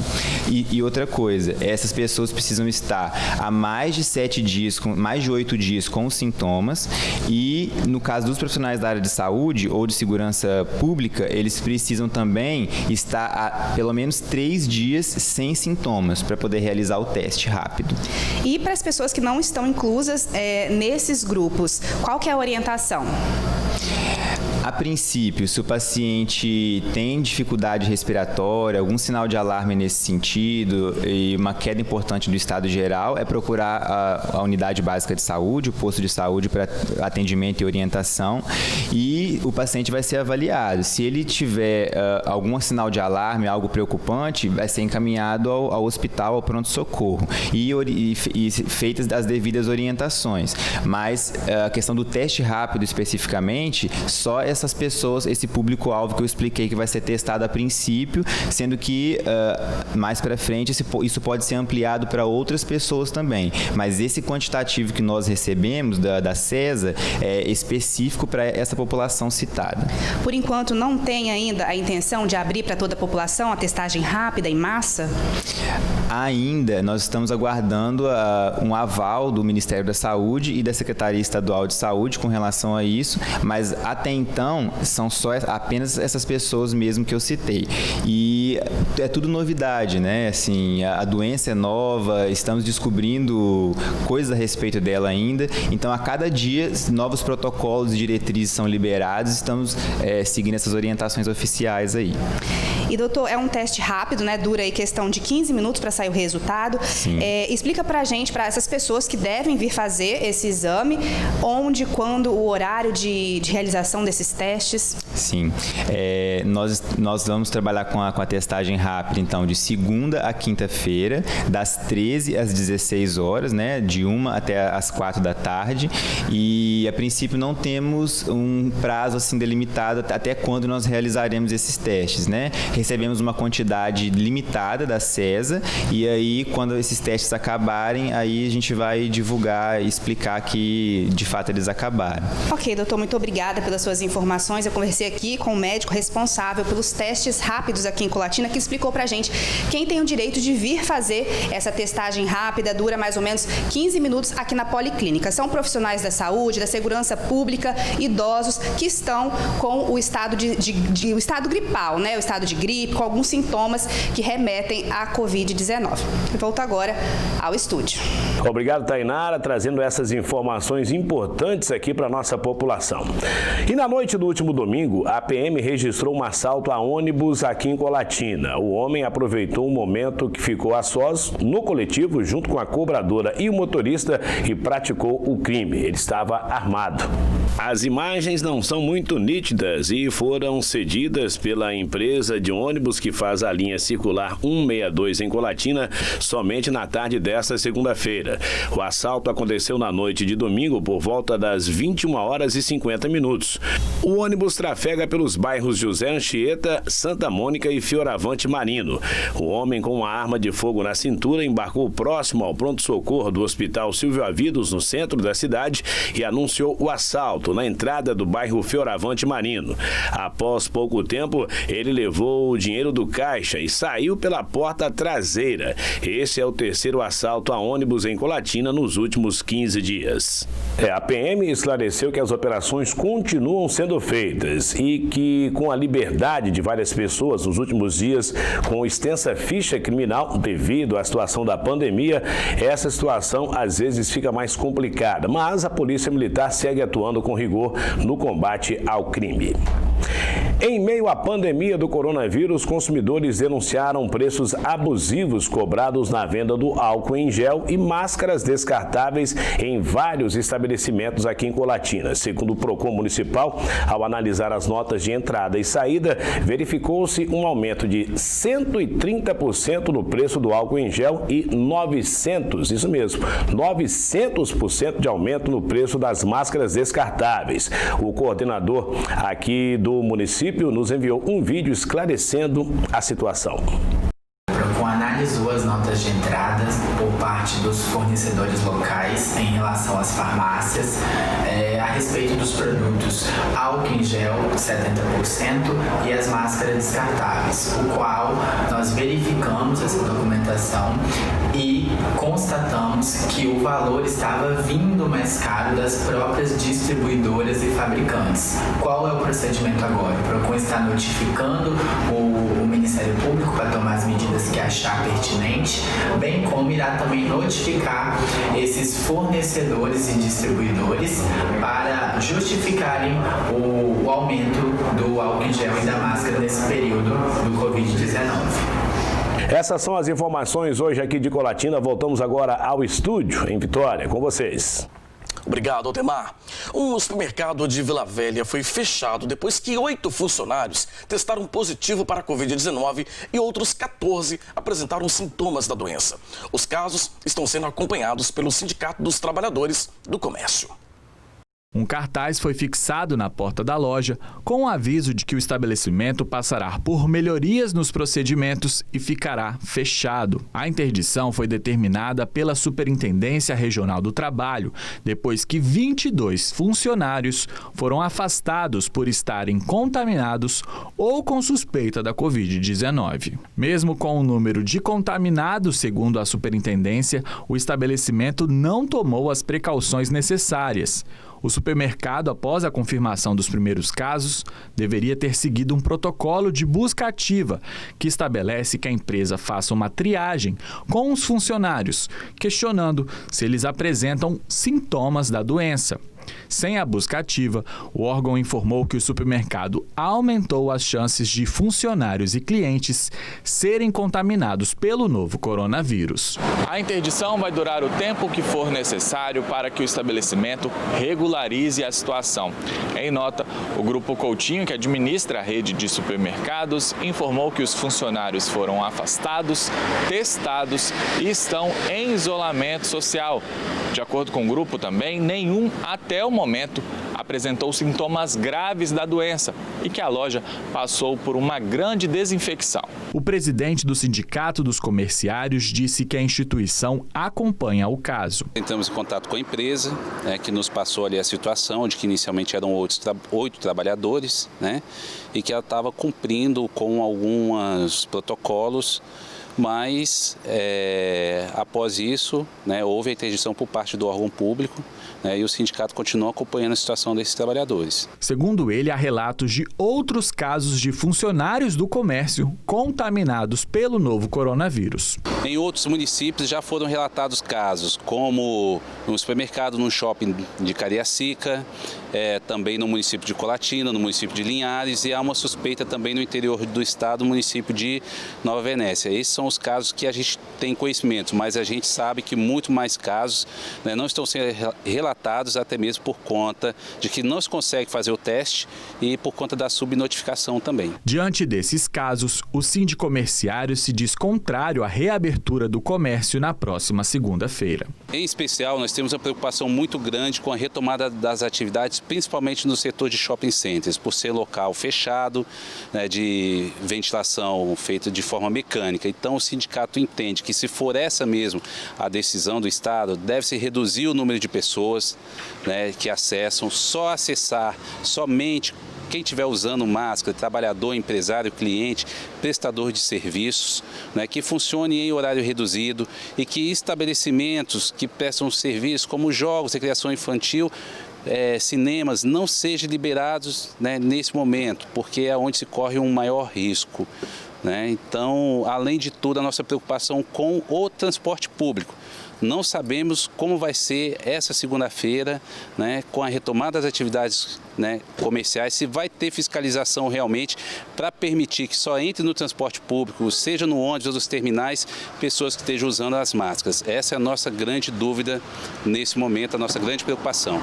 E outra coisa, essas pessoas precisam estar há mais de 7 dias, mais de 8 dias com os sintomas, e no caso dos profissionais da área de saúde ou de segurança pública, eles precisam também estar há pelo menos 3 dias sem sintomas para poder realizar o teste rápido. E para as pessoas que não estão inclusas nesses grupos, qual que é a orientação? A princípio, se o paciente tem dificuldade respiratória, algum sinal de alarme nesse sentido e uma queda importante do estado geral, é procurar a unidade básica de saúde, o posto de saúde para atendimento e orientação, e o paciente vai ser avaliado. Se ele tiver algum sinal de alarme, algo preocupante, vai ser encaminhado ao hospital, ao pronto-socorro e feitas as devidas orientações. Mas a questão do teste rápido especificamente, só essas pessoas, esse público-alvo que eu expliquei que vai ser testado a princípio, sendo que mais para frente isso pode ser ampliado para outras pessoas também. Mas esse quantitativo que nós recebemos da CESA é específico para essa população citada. Por enquanto, não tem ainda a intenção de abrir para toda a população a testagem rápida em massa? Ainda, nós estamos aguardando um aval do Ministério da Saúde e da Secretaria Estadual de Saúde com relação a isso, mas até então são só apenas essas pessoas mesmo que eu citei. E é tudo novidade, né? Assim, a doença é nova, estamos descobrindo coisas a respeito dela ainda, então a cada dia novos protocolos e diretrizes são liberados, estamos seguindo essas orientações oficiais aí. E doutor, é um teste rápido, né? Dura aí questão de 15 minutos para sair o resultado. Explica pra gente, para essas pessoas que devem vir fazer esse exame, onde, quando, o horário de realização desses testes? Sim, nós vamos trabalhar com a testagem rápida, então, de segunda a quinta-feira, das 13 às 16 horas, né? De 1 até as 4 da tarde, e a princípio não temos um prazo assim delimitado até quando nós realizaremos esses testes, né? Recebemos uma quantidade limitada da CESA e aí, quando esses testes acabarem, aí a gente vai divulgar e explicar que, de fato, eles acabaram. Ok, doutor, muito obrigada pelas suas informações. Eu conversei aqui com o médico responsável pelos testes rápidos aqui em Colatina, que explicou pra gente quem tem o direito de vir fazer essa testagem rápida, dura mais ou menos 15 minutos aqui na Policlínica. São profissionais da saúde, da segurança pública, idosos que estão com o estado o estado gripal, né? O estado de gripe, com alguns sintomas que remetem à Covid-19. Eu volto agora ao estúdio. Obrigado, Tainara, trazendo essas informações importantes aqui para a nossa população. E na noite do último domingo, a PM registrou um assalto a ônibus aqui em Colatina. O homem aproveitou um momento que ficou a sós no coletivo, junto com a cobradora e o motorista, e praticou o crime. Ele estava armado. As imagens não são muito nítidas e foram cedidas pela empresa de ônibus que faz a linha circular 162 em Colatina somente na tarde desta segunda-feira. O assalto aconteceu na noite de domingo por volta das 21h50. O ônibus trafega pelos bairros José Anchieta, Santa Mônica e Fioravante Marino. O homem com uma arma de fogo na cintura embarcou próximo ao pronto-socorro do Hospital Silvio Avidos, no centro da cidade, e anunciou o assalto na entrada do bairro Fioravante Marino. Após pouco tempo, ele levou o dinheiro do caixa e saiu pela porta traseira. Esse é o terceiro assalto a ônibus em Colatina nos últimos 15 dias. A PM esclareceu que as operações continuam sendo feitas e que, com a liberdade de várias pessoas nos últimos dias, com extensa ficha criminal devido à situação da pandemia, essa situação às vezes fica mais complicada, mas a Polícia Militar segue atuando com rigor no combate ao crime. Em meio à pandemia do coronavírus, consumidores denunciaram preços abusivos cobrados na venda do álcool em gel e máscaras descartáveis em vários estabelecimentos aqui em Colatina. Segundo o Procon Municipal, ao analisar as notas de entrada e saída, verificou-se um aumento de 130% no preço do álcool em gel e 900% de aumento no preço das máscaras descartáveis. O coordenador aqui do município nos enviou um vídeo esclarecendo a situação. O Procon analisou as notas de entradas por parte dos fornecedores locais em relação às farmácias a respeito dos produtos álcool em gel 70% e as máscaras descartáveis, o qual nós verificamos essa documentação e constatamos que o valor estava vindo mais caro das próprias distribuidoras e fabricantes. Qual é o procedimento agora? O Procon está notificando o Ministério Público para tomar as medidas que achar pertinente, bem como irá também notificar esses fornecedores e distribuidores para justificarem o aumento do álcool em gel e da máscara nesse período do Covid-19. Essas são as informações hoje aqui de Colatina. Voltamos agora ao estúdio em Vitória, com vocês. Obrigado, Aldemar. Um supermercado de Vila Velha foi fechado depois que 8 funcionários testaram positivo para a Covid-19 e outros 14 apresentaram sintomas da doença. Os casos estão sendo acompanhados pelo Sindicato dos Trabalhadores do Comércio. Um cartaz foi fixado na porta da loja com o aviso de que o estabelecimento passará por melhorias nos procedimentos e ficará fechado. A interdição foi determinada pela Superintendência Regional do Trabalho, depois que 22 funcionários foram afastados por estarem contaminados ou com suspeita da Covid-19. Mesmo com o número de contaminados, segundo a superintendência, o estabelecimento não tomou as precauções necessárias. O supermercado, após a confirmação dos primeiros casos, deveria ter seguido um protocolo de busca ativa que estabelece que a empresa faça uma triagem com os funcionários, questionando se eles apresentam sintomas da doença. Sem a busca ativa, o órgão informou que o supermercado aumentou as chances de funcionários e clientes serem contaminados pelo novo coronavírus. A interdição vai durar o tempo que for necessário para que o estabelecimento regularize a situação. Em nota, o Grupo Coutinho, que administra a rede de supermercados, informou que os funcionários foram afastados, testados e estão em isolamento social. De acordo com o grupo também, nenhum até o momento apresentou sintomas graves da doença e que a loja passou por uma grande desinfecção. O presidente do Sindicato dos Comerciários disse que a instituição acompanha o caso. Entramos em contato com a empresa, que nos passou ali a situação de que inicialmente eram 8 trabalhadores, e que ela estava cumprindo com alguns protocolos, mas após isso houve a interdição por parte do órgão público, e o sindicato continua acompanhando a situação desses trabalhadores. Segundo ele, há relatos de outros casos de funcionários do comércio contaminados pelo novo coronavírus. Em outros municípios já foram relatados casos, como no supermercado, no shopping de Cariacica, também no município de Colatina, no município de Linhares, e há uma suspeita também no interior do estado, no município de Nova Venécia. Esses são os casos que a gente tem conhecimento, mas a gente sabe que muito mais casos não estão sendo relatados relatados até mesmo por conta de que não se consegue fazer o teste e por conta da subnotificação também. Diante desses casos, o Sindicomerciário se diz contrário à reabertura do comércio na próxima segunda-feira. Em especial, nós temos uma preocupação muito grande com a retomada das atividades, principalmente no setor de shopping centers, por ser local fechado, né, de ventilação feita de forma mecânica. Então, o sindicato entende que, se for essa mesmo a decisão do Estado, deve-se reduzir o número de pessoas, né, que acessam, só acessar somente quem estiver usando máscara, trabalhador, empresário, cliente, prestador de serviços, né, que funcione em horário reduzido e que estabelecimentos que prestam serviço como jogos, recreação infantil, cinemas não sejam liberados, né, nesse momento, porque é onde se corre um maior risco, né? Então, além de tudo, a nossa preocupação com o transporte público. Não sabemos como vai ser essa segunda-feira, né, com a retomada das atividades, né, comerciais, se vai ter fiscalização realmente para permitir que só entre no transporte público, seja no ônibus ou nos terminais, pessoas que estejam usando as máscaras. Essa é a nossa grande dúvida nesse momento, a nossa grande preocupação.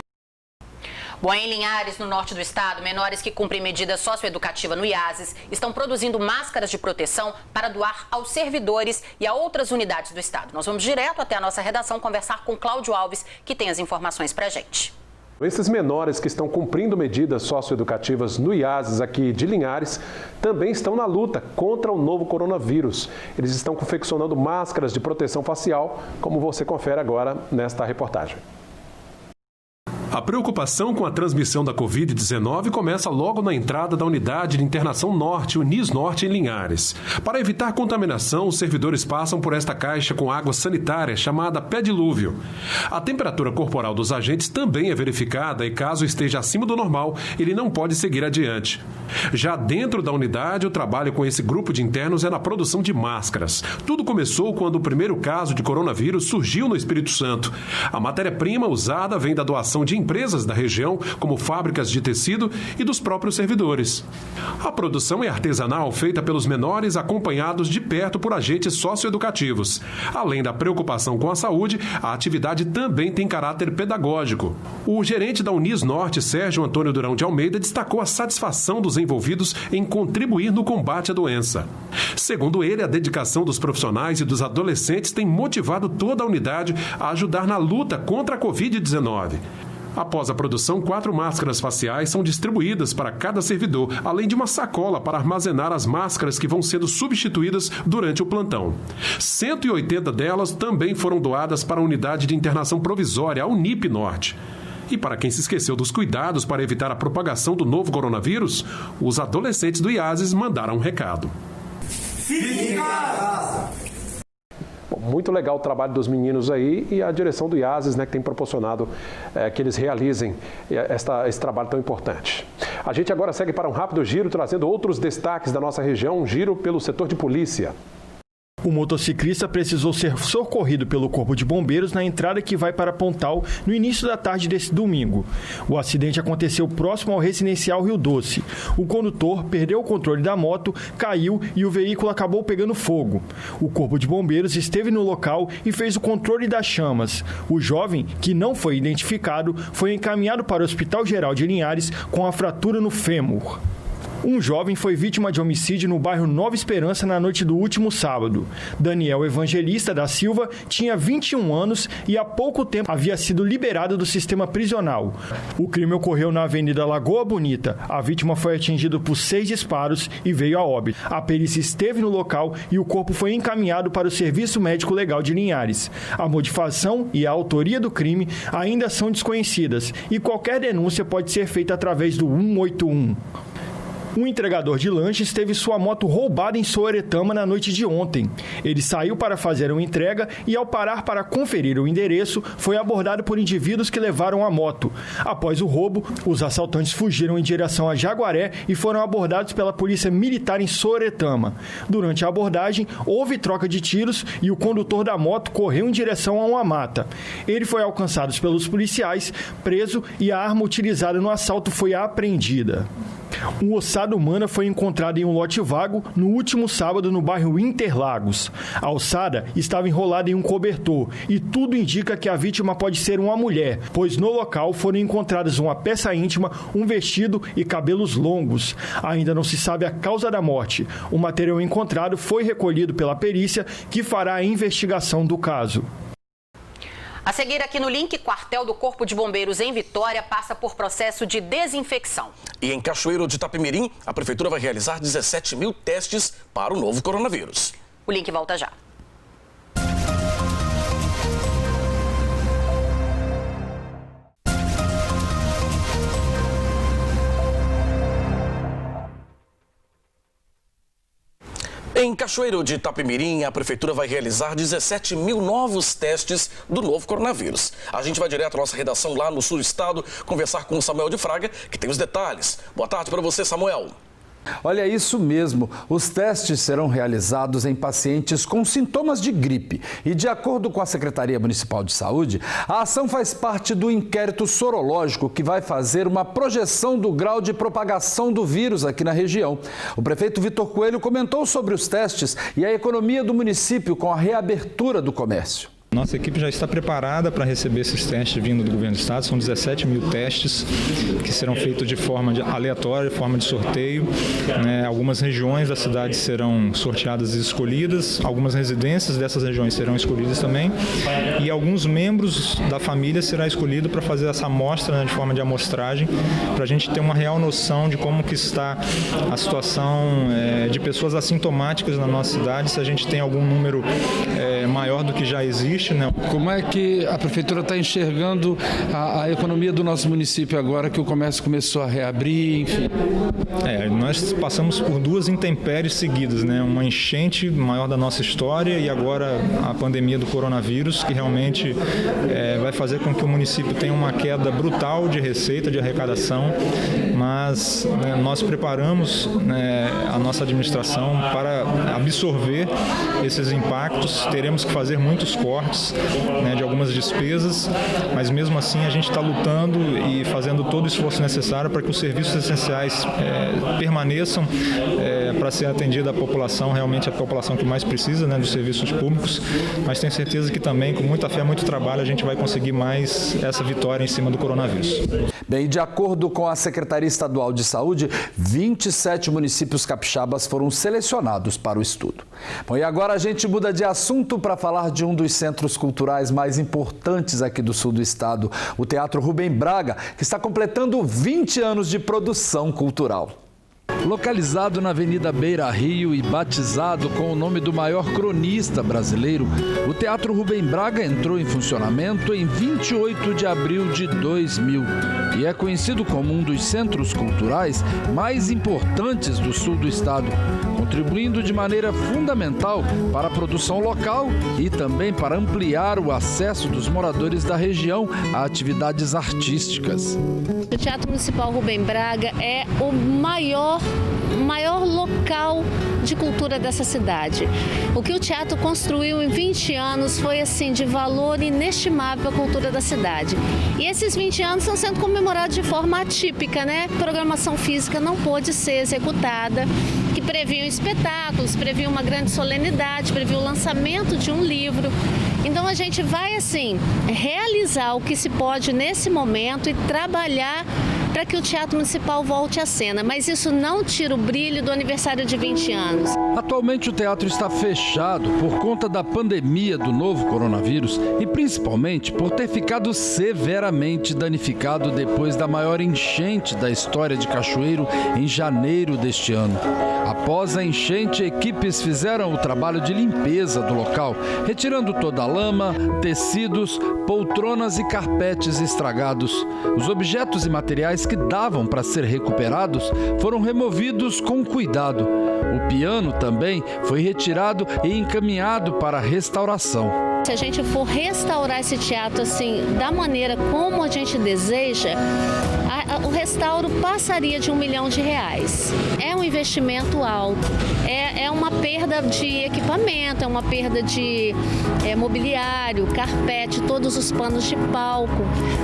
Bom, em Linhares, no norte do estado, menores que cumprem medida socioeducativa no IASES estão produzindo máscaras de proteção para doar aos servidores e a outras unidades do estado. Nós vamos direto até a nossa redação conversar com Cláudio Alves, que tem as informações pra gente. Esses menores que estão cumprindo medidas socioeducativas no IASES aqui de Linhares também estão na luta contra o novo coronavírus. Eles estão confeccionando máscaras de proteção facial, como você confere agora nesta reportagem. A preocupação com a transmissão da Covid-19 começa logo na entrada da Unidade de Internação Norte, Unis Norte, em Linhares. Para evitar contaminação, os servidores passam por esta caixa com água sanitária, chamada pé dilúvio. A temperatura corporal dos agentes também é verificada e, caso esteja acima do normal, ele não pode seguir adiante. Já dentro da unidade, o trabalho com esse grupo de internos é na produção de máscaras. Tudo começou quando o primeiro caso de coronavírus surgiu no Espírito Santo. A matéria-prima usada vem da doação de empresas da região, como fábricas de tecido, e dos próprios servidores. A produção é artesanal, feita pelos menores, acompanhados de perto por agentes socioeducativos. Além da preocupação com a saúde, a atividade também tem caráter pedagógico. O gerente da Unis Norte, Sérgio Antônio Durão de Almeida, destacou a satisfação dos envolvidos em contribuir no combate à doença. Segundo ele, a dedicação dos profissionais e dos adolescentes tem motivado toda a unidade a ajudar na luta contra a Covid-19. Após a produção, 4 máscaras faciais são distribuídas para cada servidor, além de uma sacola para armazenar as máscaras que vão sendo substituídas durante o plantão. 180 delas também foram doadas para a Unidade de Internação Provisória, a Unip Norte. E para quem se esqueceu dos cuidados para evitar a propagação do novo coronavírus, os adolescentes do IASES mandaram um recado. Fique em casa! Muito legal o trabalho dos meninos aí e a direção do IASES, né, que tem proporcionado que eles realizem esse trabalho tão importante. A gente agora segue para um rápido giro, trazendo outros destaques da nossa região, um giro pelo setor de polícia. O motociclista precisou ser socorrido pelo Corpo de Bombeiros na entrada que vai para Pontal no início da tarde desse domingo. O acidente aconteceu próximo ao residencial Rio Doce. O condutor perdeu o controle da moto, caiu e o veículo acabou pegando fogo. O Corpo de Bombeiros esteve no local e fez o controle das chamas. O jovem, que não foi identificado, foi encaminhado para o Hospital Geral de Linhares com a fratura no fêmur. Um jovem foi vítima de homicídio no bairro Nova Esperança na noite do último sábado. Daniel Evangelista da Silva tinha 21 anos e há pouco tempo havia sido liberado do sistema prisional. O crime ocorreu na Avenida Lagoa Bonita. A vítima foi atingida por 6 disparos e veio a óbito. A perícia esteve no local e o corpo foi encaminhado para o Serviço Médico Legal de Linhares. A motivação e a autoria do crime ainda são desconhecidas e qualquer denúncia pode ser feita através do 181. Um entregador de lanches teve sua moto roubada em Soretama na noite de ontem. Ele saiu para fazer uma entrega e, ao parar para conferir o endereço, foi abordado por indivíduos que levaram a moto. Após o roubo, os assaltantes fugiram em direção a Jaguaré e foram abordados pela polícia militar em Soretama. Durante a abordagem, houve troca de tiros e o condutor da moto correu em direção a uma mata. Ele foi alcançado pelos policiais, preso e a arma utilizada no assalto foi apreendida. Uma ossada humana foi encontrada em um lote vago no último sábado no bairro Interlagos. A ossada estava enrolada em um cobertor e tudo indica que a vítima pode ser uma mulher, pois no local foram encontradas uma peça íntima, um vestido e cabelos longos. Ainda não se sabe a causa da morte. O material encontrado foi recolhido pela perícia, que fará a investigação do caso. A seguir aqui no link, quartel do Corpo de Bombeiros em Vitória passa por processo de desinfecção. E em Cachoeiro de Itapemirim, a prefeitura vai realizar 17 mil testes para o novo coronavírus. O link volta já. Em Cachoeiro de Itapemirim, a prefeitura vai realizar 17 mil novos testes do novo coronavírus. A gente vai direto à nossa redação lá no sul do estado conversar com o Samuel de Fraga, que tem os detalhes. Boa tarde para você, Samuel. Olha, isso mesmo. Os testes serão realizados em pacientes com sintomas de gripe. E de acordo com a Secretaria Municipal de Saúde, a ação faz parte do inquérito sorológico que vai fazer uma projeção do grau de propagação do vírus aqui na região. O prefeito Vitor Coelho comentou sobre os testes e a economia do município com a reabertura do comércio. Nossa equipe já está preparada para receber esses testes vindo do governo do estado. São 17 mil testes que serão feitos de forma aleatória, de forma de sorteio. Algumas regiões da cidade serão sorteadas e escolhidas, algumas residências dessas regiões serão escolhidas também, e alguns membros da família será escolhido para fazer essa amostra, de forma de amostragem, para a gente ter uma real noção de como que está a situação de pessoas assintomáticas na nossa cidade, se a gente tem algum número maior do que já existe. Como é que a prefeitura está enxergando a economia do nosso município agora que o comércio começou a reabrir, enfim? Nós passamos por duas intempéries seguidas, uma enchente maior da nossa história e agora a pandemia do coronavírus, que realmente vai fazer com que o município tenha uma queda brutal de receita, de arrecadação, mas nós preparamos a nossa administração para absorver esses impactos. Teremos que fazer muitos cortes de algumas despesas, mas mesmo assim a gente está lutando e fazendo todo o esforço necessário para que os serviços essenciais permaneçam para ser atendida a população, realmente a população que mais precisa dos serviços públicos, mas tenho certeza que também com muita fé, muito trabalho, a gente vai conseguir mais essa vitória em cima do coronavírus. Bem, de acordo com a Secretaria Estadual de Saúde, 27 municípios capixabas foram selecionados para o estudo. Bom, e agora a gente muda de assunto para falar de um dos centros culturais mais importantes aqui do sul do estado, o Teatro Rubem Braga, que está completando 20 anos de produção cultural. Localizado na Avenida Beira Rio e batizado com o nome do maior cronista brasileiro, o Teatro Rubem Braga entrou em funcionamento em 28 de abril de 2000 e é conhecido como um dos centros culturais mais importantes do sul do estado, contribuindo de maneira fundamental para a produção local e também para ampliar o acesso dos moradores da região a atividades artísticas. O Teatro Municipal Rubem Braga é o maior local de cultura dessa cidade. O que o teatro construiu em 20 anos foi assim de valor inestimável para a cultura da cidade. E esses 20 anos estão sendo comemorados de forma atípica, Programação física não pôde ser executada, que previam espetáculos, previam uma grande solenidade, previam o lançamento de um livro. Então a gente vai realizar o que se pode nesse momento e trabalhar para que o Teatro Municipal volte à cena, mas isso não tira o brilho do aniversário de 20 anos. Atualmente o teatro está fechado por conta da pandemia do novo coronavírus e principalmente por ter ficado severamente danificado depois da maior enchente da história de Cachoeiro em janeiro deste ano. Após a enchente, equipes fizeram o trabalho de limpeza do local, retirando toda a lama, tecidos, poltronas e carpetes estragados. Os objetos e materiais que davam para ser recuperados foram removidos com cuidado. O piano também foi retirado e encaminhado para a restauração. Se a gente for restaurar esse teatro da maneira como a gente deseja, o restauro passaria de R$1 milhão. É um investimento alto, é uma perda de equipamento, é uma perda de mobiliário, carpete, todos os panos de palco,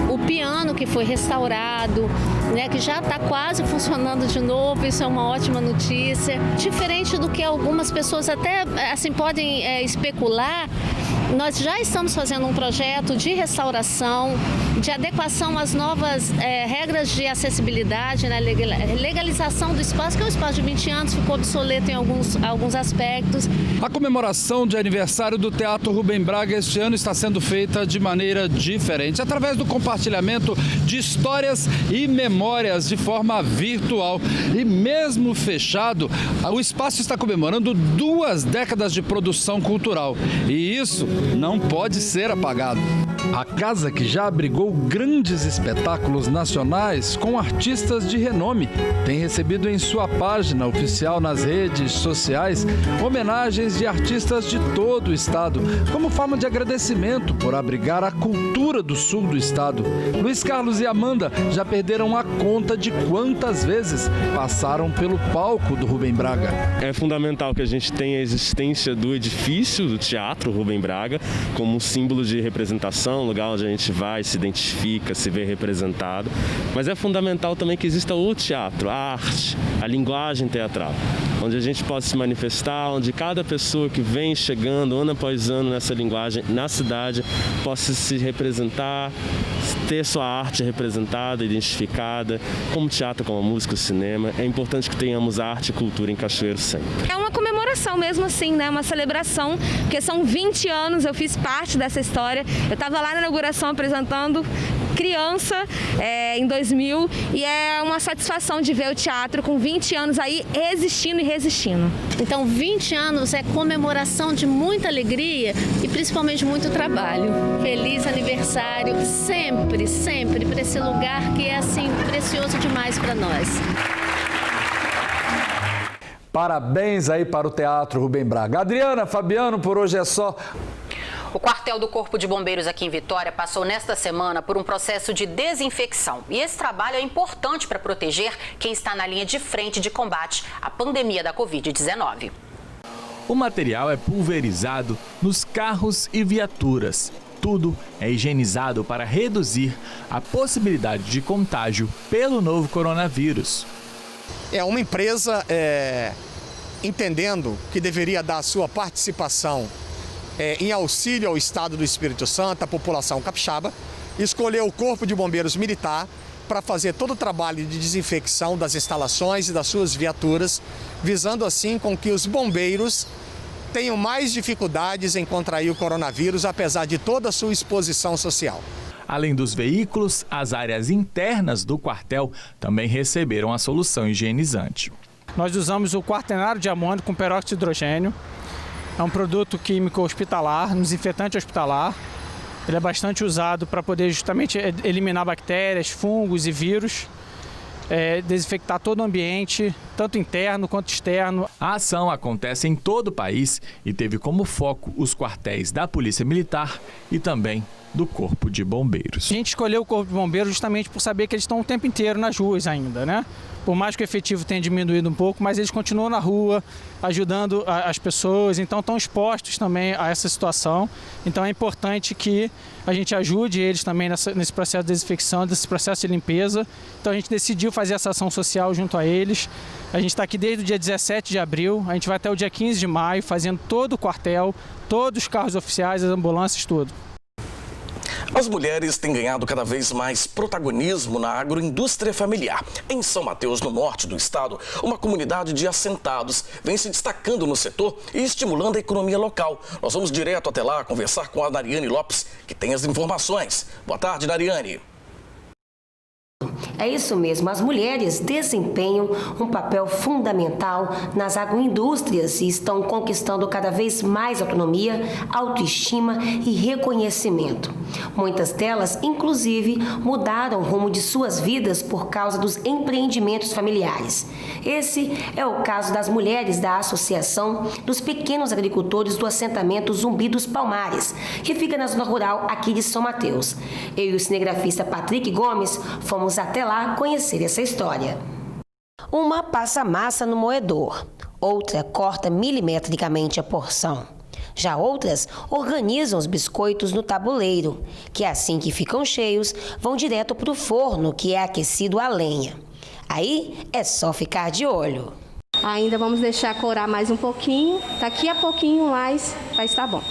o piano que foi restaurado, né, que já está quase funcionando de novo, isso é uma ótima notícia. Diferente do que algumas pessoas até assim podem especular, nós já estamos fazendo um projeto de restauração, de adequação às novas regras de acessibilidade, né, legalização do espaço, que é um espaço de 20 anos, ficou obsoleto em alguns aspectos. A comemoração de aniversário do Teatro Rubem Braga este ano está sendo feita de maneira diferente, através do compartilhamento de histórias e memórias de forma virtual. E mesmo fechado, o espaço está comemorando 2 décadas de produção cultural. E isso não pode ser apagado. A casa, que já abrigou grandes espetáculos nacionais com artistas de renome, tem recebido em sua página oficial nas redes sociais homenagens de artistas de todo o estado, como forma de agradecimento por abrigar a cultura do sul do estado. Luiz Carlos e Amanda já perderam a conta de quantas vezes passaram pelo palco do Rubem Braga. É fundamental que a gente tenha a existência do edifício do Teatro Rubem Braga como um símbolo de representação, um lugar onde a gente vai, se identifica, se vê representado. Mas é fundamental também que exista o teatro, a arte, a linguagem teatral, onde a gente possa se manifestar, onde cada pessoa que vem chegando ano após ano nessa linguagem na cidade possa se representar, ter sua arte representada, identificada, como teatro, como música, cinema. É importante que tenhamos arte e cultura em Cachoeiro sempre. É uma comemoração mesmo assim, né? Uma celebração, porque são 20 anos, eu fiz parte dessa história. Eu estava lá na inauguração apresentando criança em 2000 e é uma satisfação de ver o teatro com 20 anos aí existindo e resistindo. Então 20 anos é comemoração de muita alegria e principalmente muito trabalho. Feliz aniversário sempre, sempre para esse lugar que é assim precioso demais para nós. Parabéns aí para o Teatro Rubem Braga. Adriana, Fabiano, por hoje é só. O quartel do Corpo de Bombeiros aqui em Vitória passou nesta semana por um processo de desinfecção. E esse trabalho é importante para proteger quem está na linha de frente de combate à pandemia da Covid-19. O material é pulverizado nos carros e viaturas. Tudo é higienizado para reduzir a possibilidade de contágio pelo novo coronavírus. É uma empresa entendendo que deveria dar a sua participação em auxílio ao Estado do Espírito Santo, à população capixaba, escolheu o Corpo de Bombeiros Militar para fazer todo o trabalho de desinfecção das instalações e das suas viaturas, visando assim com que os bombeiros tenham mais dificuldades em contrair o coronavírus, apesar de toda a sua exposição social. Além dos veículos, as áreas internas do quartel também receberam a solução higienizante. Nós usamos o quaternário de amônio com peróxido de hidrogênio. É um produto químico hospitalar, um desinfetante hospitalar. Ele é bastante usado para poder justamente eliminar bactérias, fungos e vírus, desinfectar todo o ambiente, tanto interno quanto externo. A ação acontece em todo o país e teve como foco os quartéis da Polícia Militar e também do Corpo de Bombeiros. A gente escolheu o Corpo de Bombeiros justamente por saber que eles estão o tempo inteiro nas ruas ainda, né? Por mais que o efetivo tenha diminuído um pouco, mas eles continuam na rua, ajudando as pessoas, então estão expostos também a essa situação. Então é importante que a gente ajude eles também nesse processo de desinfecção, nesse processo de limpeza. Então a gente decidiu fazer essa ação social junto a eles. A gente está aqui desde o dia 17 de abril, a gente vai até o dia 15 de maio, fazendo todo o quartel, todos os carros oficiais, as ambulâncias, tudo. As mulheres têm ganhado cada vez mais protagonismo na agroindústria familiar. Em São Mateus, no norte do estado, uma comunidade de assentados vem se destacando no setor e estimulando a economia local. Nós vamos direto até lá conversar com a Dariane Lopes, que tem as informações. Boa tarde, Dariane. É isso mesmo, as mulheres desempenham um papel fundamental nas agroindústrias e estão conquistando cada vez mais autonomia, autoestima e reconhecimento. Muitas delas, inclusive, mudaram o rumo de suas vidas por causa dos empreendimentos familiares. Esse é o caso das mulheres da Associação dos Pequenos Agricultores do assentamento Zumbi dos Palmares, que fica na zona rural aqui de São Mateus. Eu e o cinegrafista Patrick Gomes fomos até lá lá conhecer essa história. Uma passa massa no moedor, outra corta milimetricamente a porção. Já outras organizam os biscoitos no tabuleiro, que assim que ficam cheios, vão direto para o forno, que é aquecido a lenha. Aí é só ficar de olho. Ainda vamos deixar corar mais um pouquinho, daqui a pouquinho mais vai estar bom.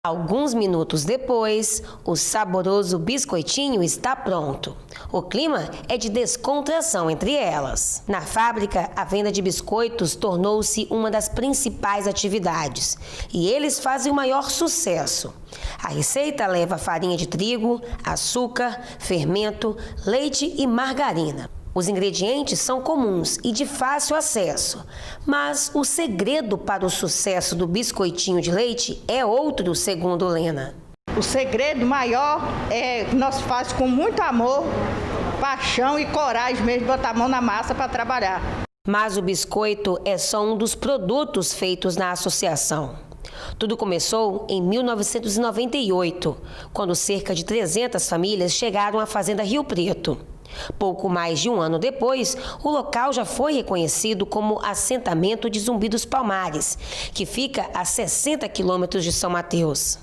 Alguns minutos depois, o saboroso biscoitinho está pronto. O clima é de descontração entre elas. Na fábrica, a venda de biscoitos tornou-se uma das principais atividades e eles fazem o maior sucesso. A receita leva farinha de trigo, açúcar, fermento, leite e margarina. Os ingredientes são comuns e de fácil acesso, mas o segredo para o sucesso do biscoitinho de leite é outro, segundo Lena. O segredo maior é que nós fazemos com muito amor, paixão e coragem mesmo de botar a mão na massa para trabalhar. Mas o biscoito é só um dos produtos feitos na associação. Tudo começou em 1998, quando cerca de 300 famílias chegaram à Fazenda Rio Preto. Pouco mais de um ano depois, o local já foi reconhecido como assentamento de Zumbi dos Palmares, que fica a 60 quilômetros de São Mateus.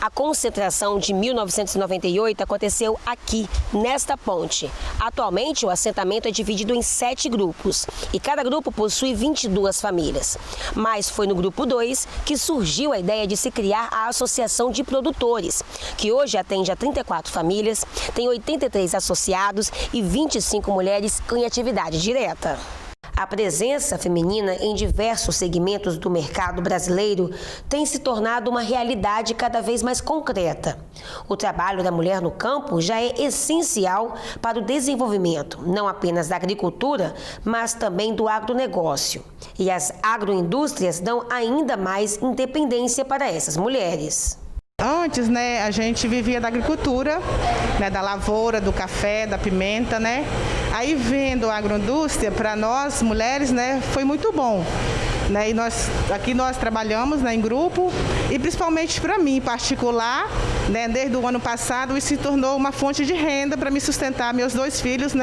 A concentração de 1998 aconteceu aqui, nesta ponte. Atualmente, o assentamento é dividido em 7 grupos e cada grupo possui 22 famílias. Mas foi no grupo 2 que surgiu a ideia de se criar a Associação de Produtores, que hoje atende a 34 famílias, tem 83 associados e 25 mulheres em atividade direta. A presença feminina em diversos segmentos do mercado brasileiro tem se tornado uma realidade cada vez mais concreta. O trabalho da mulher no campo já é essencial para o desenvolvimento, não apenas da agricultura, mas também do agronegócio. E as agroindústrias dão ainda mais independência para essas mulheres. Antes, a gente vivia da agricultura, da lavoura, do café, da pimenta, Aí vendo a agroindústria, para nós mulheres, foi muito bom. E aqui nós trabalhamos em grupo e principalmente para mim em particular, desde o ano passado isso se tornou uma fonte de renda para me sustentar meus 2 filhos,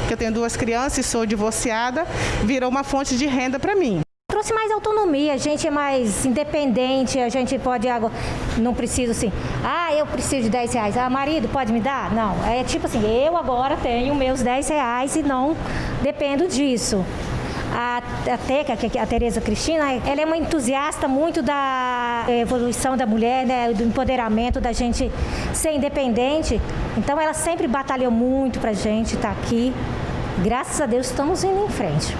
que eu tenho 2 crianças e sou divorciada, virou uma fonte de renda para mim. Trouxe mais autonomia, a gente é mais independente, a gente pode, não preciso assim, eu preciso de R$10, marido pode me dar? Não, é tipo assim, eu agora tenho meus R$10 e não dependo disso. A Teca, a Tereza Cristina, ela é uma entusiasta muito da evolução da mulher, do empoderamento da gente ser independente, então ela sempre batalhou muito pra gente estar aqui, graças a Deus estamos indo em frente.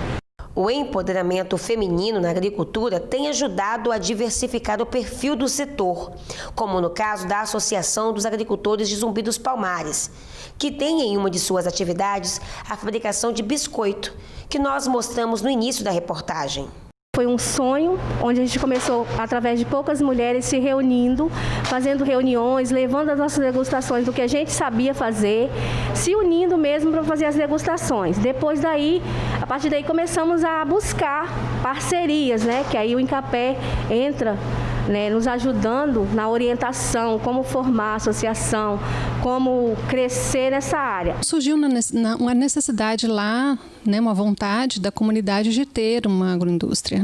O empoderamento feminino na agricultura tem ajudado a diversificar o perfil do setor, como no caso da Associação dos Agricultores de Zumbi dos Palmares, que tem em uma de suas atividades a fabricação de biscoito, que nós mostramos no início da reportagem. Foi um sonho onde a gente começou através de poucas mulheres se reunindo, fazendo reuniões, levando as nossas degustações do que a gente sabia fazer, se unindo mesmo para fazer as degustações. Depois daí, a partir daí começamos a buscar parcerias, que aí o Incapé entra, nos ajudando na orientação, como formar a associação, como crescer nessa área. Surgiu uma necessidade lá, uma vontade da comunidade de ter uma agroindústria,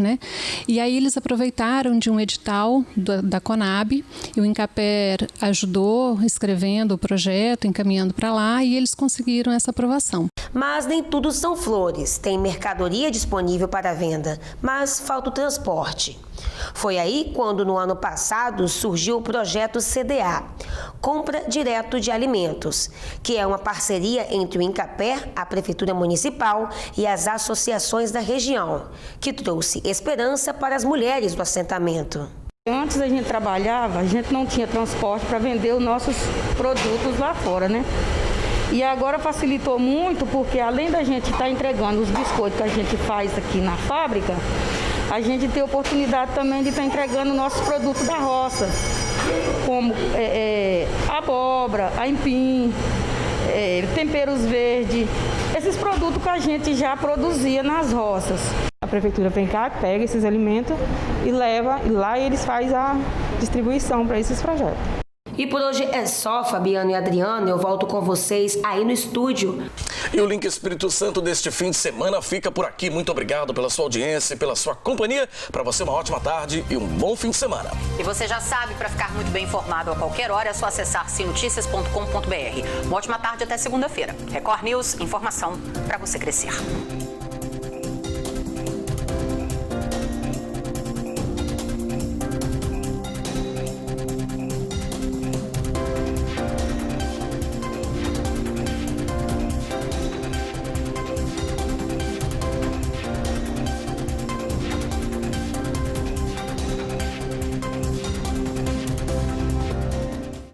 E aí eles aproveitaram de um edital da Conab e o Incapé ajudou escrevendo o projeto, encaminhando para lá e eles conseguiram essa aprovação. Mas nem tudo são flores. Tem mercadoria disponível para venda, mas falta o transporte. Foi aí quando, no ano passado, surgiu o projeto CDA, Compra Direto de Alimentos, que é uma parceria entre o Incapé, a Prefeitura Municipal e as associações da região, que trouxe esperança para as mulheres do assentamento. Antes a gente trabalhava, a gente não tinha transporte para vender os nossos produtos lá fora, E agora facilitou muito, porque além da gente estar entregando os biscoitos que a gente faz aqui na fábrica, a gente tem a oportunidade também de estar entregando nossos produtos da roça, como abóbora, aipim, temperos verdes, esses produtos que a gente já produzia nas roças. A prefeitura vem cá, pega esses alimentos e leva, e lá eles fazem a distribuição para esses projetos. E por hoje é só, Fabiano e Adriana, eu volto com vocês aí no estúdio. E o Link Espírito Santo deste fim de semana fica por aqui. Muito obrigado pela sua audiência e pela sua companhia. Para você, uma ótima tarde e um bom fim de semana. E você já sabe, para ficar muito bem informado a qualquer hora, é só acessar sinoticias.com.br. Uma ótima tarde até segunda-feira. Record News, informação para você crescer.